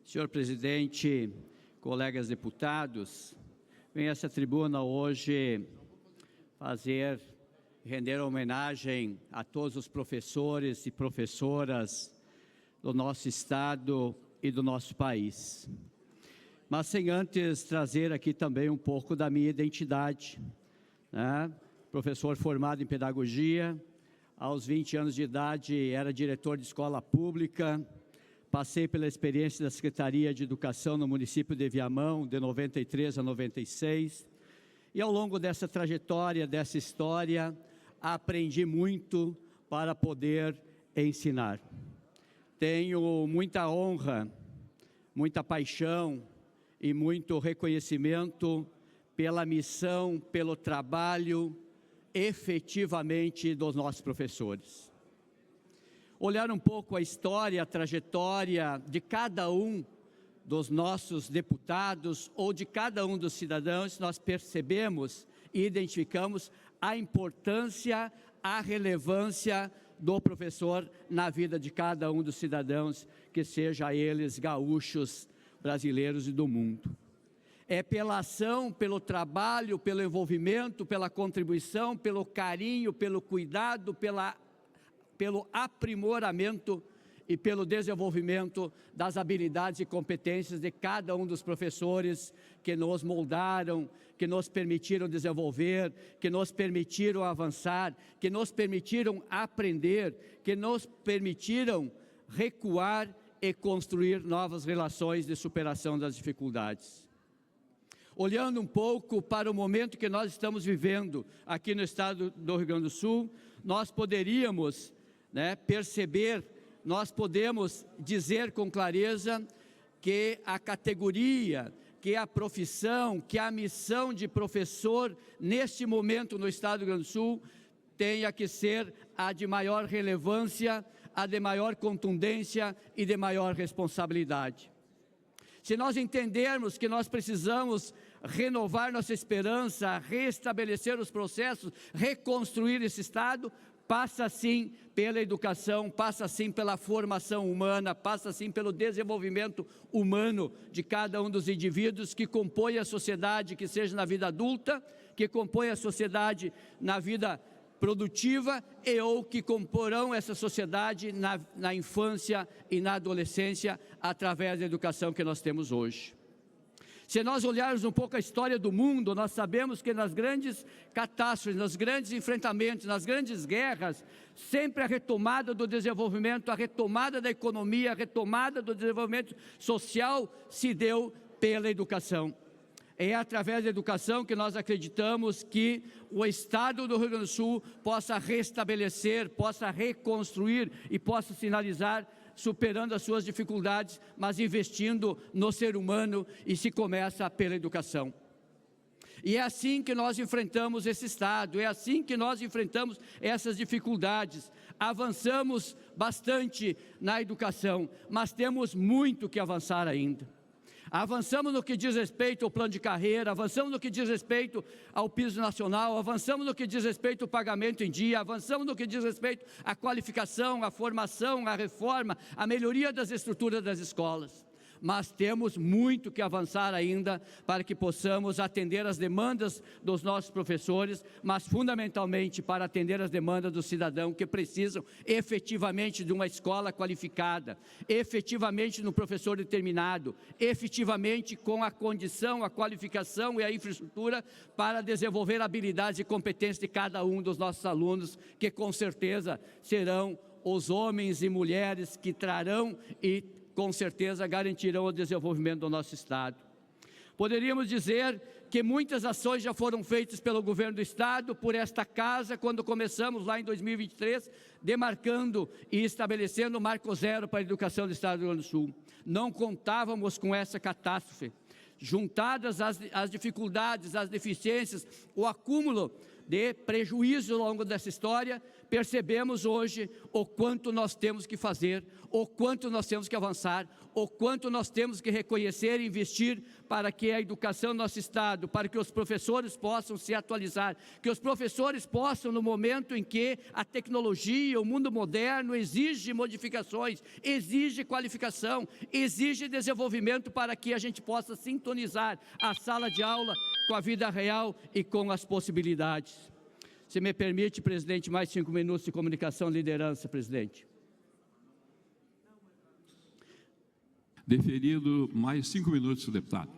Senhor presidente, colegas deputados, venho a essa tribuna hoje render homenagem a todos os professores e professoras do nosso estado e do nosso país. Mas sem antes trazer aqui também um pouco da minha identidade, né? Professor formado em pedagogia, aos 20 anos de idade era diretor de escola pública, passei pela experiência da Secretaria de Educação no município de Viamão, de 93 a 96, e ao longo dessa trajetória, dessa história, aprendi muito para poder ensinar. Tenho muita honra, muita paixão e muito reconhecimento pela missão, pelo trabalho efetivamente dos nossos professores. Olhar um pouco a história, a trajetória de cada um dos nossos deputados ou de cada um dos cidadãos, nós percebemos e identificamos a importância, a relevância do professor na vida de cada um dos cidadãos, que seja eles gaúchos, brasileiros e do mundo. É pela ação, pelo trabalho, pelo envolvimento, pela contribuição, pelo carinho, pelo cuidado, pelo aprimoramento e pelo desenvolvimento das habilidades e competências de cada um dos professores que nos moldaram, que nos permitiram desenvolver, que nos permitiram avançar, que nos permitiram aprender, que nos permitiram recuar e construir novas relações de superação das dificuldades. Olhando um pouco para o momento que nós estamos vivendo aqui no estado do Rio Grande do Sul, nós poderíamos perceber, nós podemos dizer com clareza que a categoria, que a profissão, que a missão de professor neste momento no estado do Rio Grande do Sul tenha que ser a de maior relevância, a de maior contundência e de maior responsabilidade. Se nós entendermos que nós precisamos renovar nossa esperança, restabelecer os processos, reconstruir esse estado, passa sim pela educação, passa sim pela formação humana, passa sim pelo desenvolvimento humano de cada um dos indivíduos que compõem a sociedade, que seja na vida adulta, que compõem a sociedade na vida produtiva e ou que comporão essa sociedade na infância e na adolescência através da educação que nós temos hoje. Se nós olharmos um pouco a história do mundo, nós sabemos que nas grandes catástrofes, nos grandes enfrentamentos, nas grandes guerras, sempre a retomada do desenvolvimento, a retomada da economia, a retomada do desenvolvimento social se deu pela educação. É através da educação que nós acreditamos que o estado do Rio Grande do Sul possa restabelecer, possa reconstruir e possa sinalizar superando as suas dificuldades, mas investindo no ser humano, e se começa pela educação. E é assim que nós enfrentamos esse estado, é assim que nós enfrentamos essas dificuldades. Avançamos bastante na educação, mas temos muito que avançar ainda. Avançamos no que diz respeito ao plano de carreira, avançamos no que diz respeito ao piso nacional, avançamos no que diz respeito ao pagamento em dia, avançamos no que diz respeito à qualificação, à formação, à reforma, à melhoria das estruturas das escolas. Mas temos muito que avançar ainda para que possamos atender as demandas dos nossos professores, mas fundamentalmente para atender as demandas do cidadão que precisam efetivamente de uma escola qualificada, efetivamente de um professor determinado, efetivamente com a condição, a qualificação e a infraestrutura para desenvolver habilidades e competências de cada um dos nossos alunos, que com certeza serão os homens e mulheres que trarão e com certeza garantirão o desenvolvimento do nosso estado. Poderíamos dizer que muitas ações já foram feitas pelo governo do estado, por esta casa, quando começamos lá em 2023, demarcando e estabelecendo o marco zero para a educação do estado do Rio Grande do Sul. Não contávamos com essa catástrofe. Juntadas as dificuldades, as deficiências, o acúmulo de prejuízo ao longo dessa história, percebemos hoje o quanto nós temos que fazer, o quanto nós temos que avançar, o quanto nós temos que reconhecer e investir para que a educação do nosso Estado, para que os professores possam se atualizar, que os professores possam, no momento em que a tecnologia, o mundo moderno exige modificações, exige qualificação, exige desenvolvimento para que a gente possa sintonizar a sala de aula com a vida real e com as possibilidades. Se me permite, presidente, mais 5 minutos de comunicação e liderança, presidente. Deferido mais 5 minutos, deputado.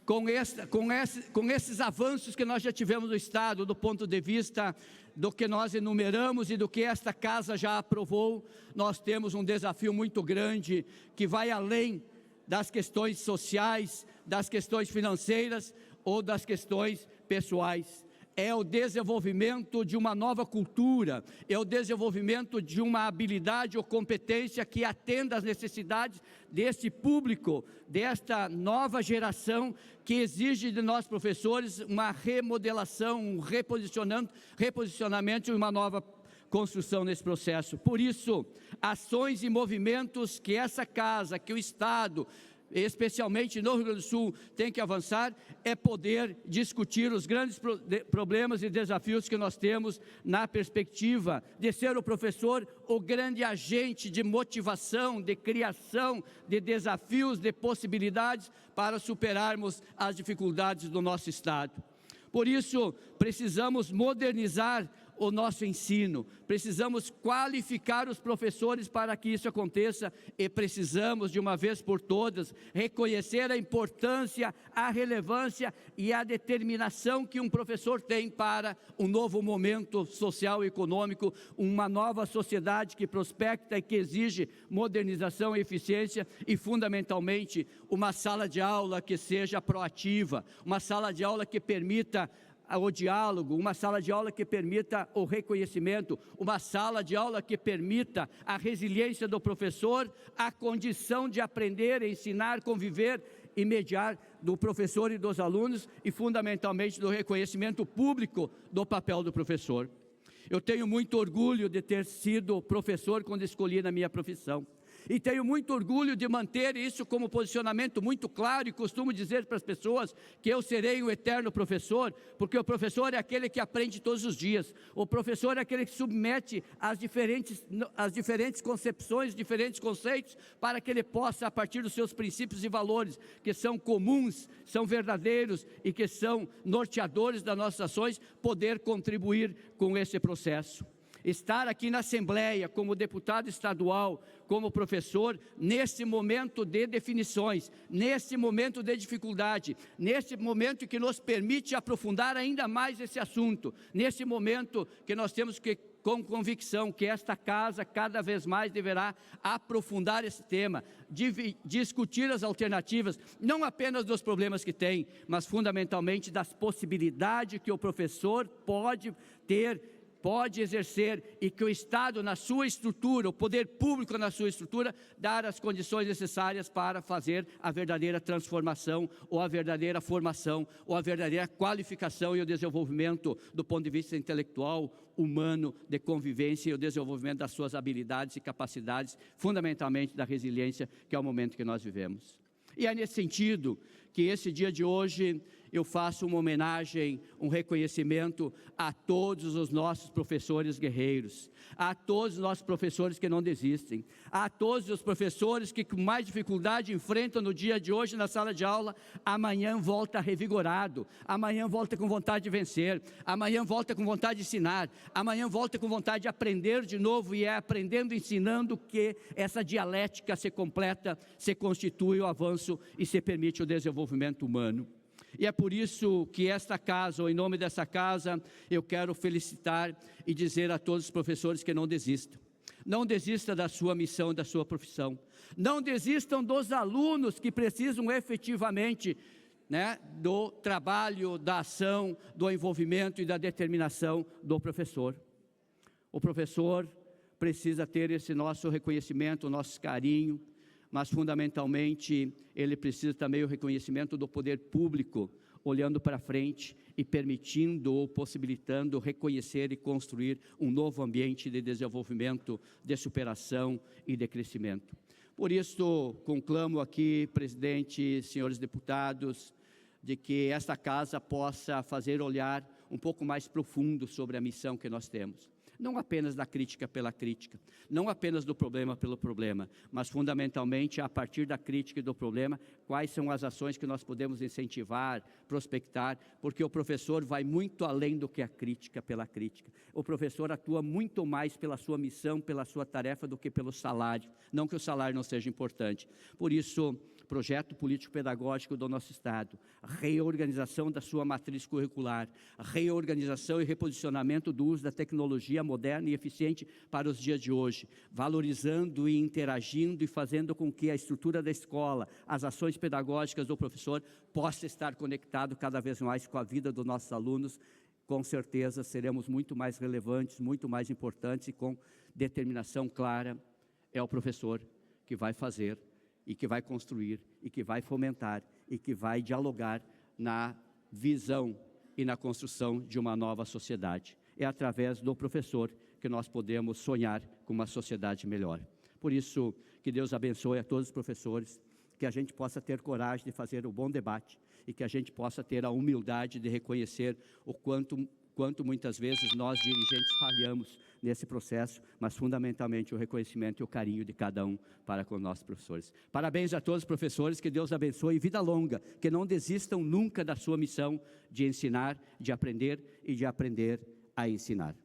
Com esses avanços que nós já tivemos no Estado, do ponto de vista do que nós enumeramos e do que esta casa já aprovou, nós temos um desafio muito grande que vai além das questões sociais, das questões financeiras ou das questões pessoais. É o desenvolvimento de uma nova cultura, é o desenvolvimento de uma habilidade ou competência que atenda às necessidades desse público, desta nova geração que exige de nós professores uma remodelação, um reposicionamento e uma nova construção nesse processo. Por isso, ações e movimentos que essa casa, que o Estado, especialmente no Rio Grande do Sul, tem que avançar, é poder discutir os grandes problemas e desafios que nós temos na perspectiva de ser o professor o grande agente de motivação, de criação, de desafios, de possibilidades para superarmos as dificuldades do nosso Estado. Por isso, precisamos modernizar o nosso ensino, precisamos qualificar os professores para que isso aconteça e precisamos, de uma vez por todas, reconhecer a importância, a relevância e a determinação que um professor tem para um novo momento social e econômico, uma nova sociedade que prospecta e que exige modernização e eficiência e, fundamentalmente, uma sala de aula que seja proativa, uma sala de aula que permita o diálogo, uma sala de aula que permita o reconhecimento, uma sala de aula que permita a resiliência do professor, a condição de aprender, ensinar, conviver e mediar do professor e dos alunos e, fundamentalmente, do reconhecimento público do papel do professor. Eu tenho muito orgulho de ter sido professor quando escolhi na minha profissão. E tenho muito orgulho de manter isso como posicionamento muito claro e costumo dizer para as pessoas que eu serei o eterno professor, porque o professor é aquele que aprende todos os dias, o professor é aquele que submete as diferentes concepções, diferentes conceitos, para que ele possa, a partir dos seus princípios e valores, que são comuns, são verdadeiros e que são norteadores das nossas ações, poder contribuir com esse processo. Estar aqui na Assembleia como deputado estadual, como professor, nesse momento de definições, nesse momento de dificuldade, nesse momento que nos permite aprofundar ainda mais esse assunto, nesse momento que nós temos que, com convicção, que esta casa cada vez mais deverá aprofundar esse tema, discutir as alternativas, não apenas dos problemas que tem, mas fundamentalmente das possibilidades que o professor pode ter, pode exercer e que o Estado, na sua estrutura, o poder público na sua estrutura, dar as condições necessárias para fazer a verdadeira transformação, ou a verdadeira formação, ou a verdadeira qualificação e o desenvolvimento do ponto de vista intelectual, humano, de convivência e o desenvolvimento das suas habilidades e capacidades, fundamentalmente da resiliência, que é o momento que nós vivemos. E é nesse sentido que esse dia de hoje eu faço uma homenagem, um reconhecimento a todos os nossos professores guerreiros, a todos os nossos professores que não desistem, a todos os professores que com mais dificuldade enfrentam no dia de hoje na sala de aula, amanhã volta revigorado, amanhã volta com vontade de vencer, amanhã volta com vontade de ensinar, amanhã volta com vontade de aprender de novo, e é aprendendo, ensinando que essa dialética se completa, se constitui o avanço e se permite o desenvolvimento humano. E é por isso que esta casa, ou em nome dessa casa, eu quero felicitar e dizer a todos os professores que não desistam. Não desista da sua missão, da sua profissão. Não desistam dos alunos que precisam efetivamente, do trabalho, da ação, do envolvimento e da determinação do professor. O professor precisa ter esse nosso reconhecimento, o nosso carinho, mas fundamentalmente ele precisa também o reconhecimento do poder público, olhando para frente e permitindo ou possibilitando reconhecer e construir um novo ambiente de desenvolvimento, de superação e de crescimento. Por isso, conclamo aqui, presidente, senhores deputados, de que esta casa possa fazer olhar um pouco mais profundo sobre a missão que nós temos. Não apenas da crítica pela crítica, não apenas do problema pelo problema, mas fundamentalmente a partir da crítica e do problema, quais são as ações que nós podemos incentivar, prospectar, porque o professor vai muito além do que a crítica pela crítica. O professor atua muito mais pela sua missão, pela sua tarefa, do que pelo salário. Não que o salário não seja importante. Por isso, projeto político-pedagógico do nosso Estado, reorganização da sua matriz curricular, reorganização e reposicionamento do uso da tecnologia moderna e eficiente para os dias de hoje, valorizando e interagindo e fazendo com que a estrutura da escola, as ações pedagógicas do professor possa estar conectado cada vez mais com a vida dos nossos alunos. Com certeza seremos muito mais relevantes, muito mais importantes e com determinação clara. É o professor que vai fazer e que vai construir, e que vai fomentar, e que vai dialogar na visão e na construção de uma nova sociedade. É através do professor que nós podemos sonhar com uma sociedade melhor. Por isso, que Deus abençoe a todos os professores, que a gente possa ter coragem de fazer um bom debate, e que a gente possa ter a humildade de reconhecer o quanto muitas vezes nós, dirigentes, falhamos nesse processo, mas fundamentalmente o reconhecimento e o carinho de cada um para com os nossos professores. Parabéns a todos os professores, que Deus abençoe, vida longa, que não desistam nunca da sua missão de ensinar, de aprender e de aprender a ensinar.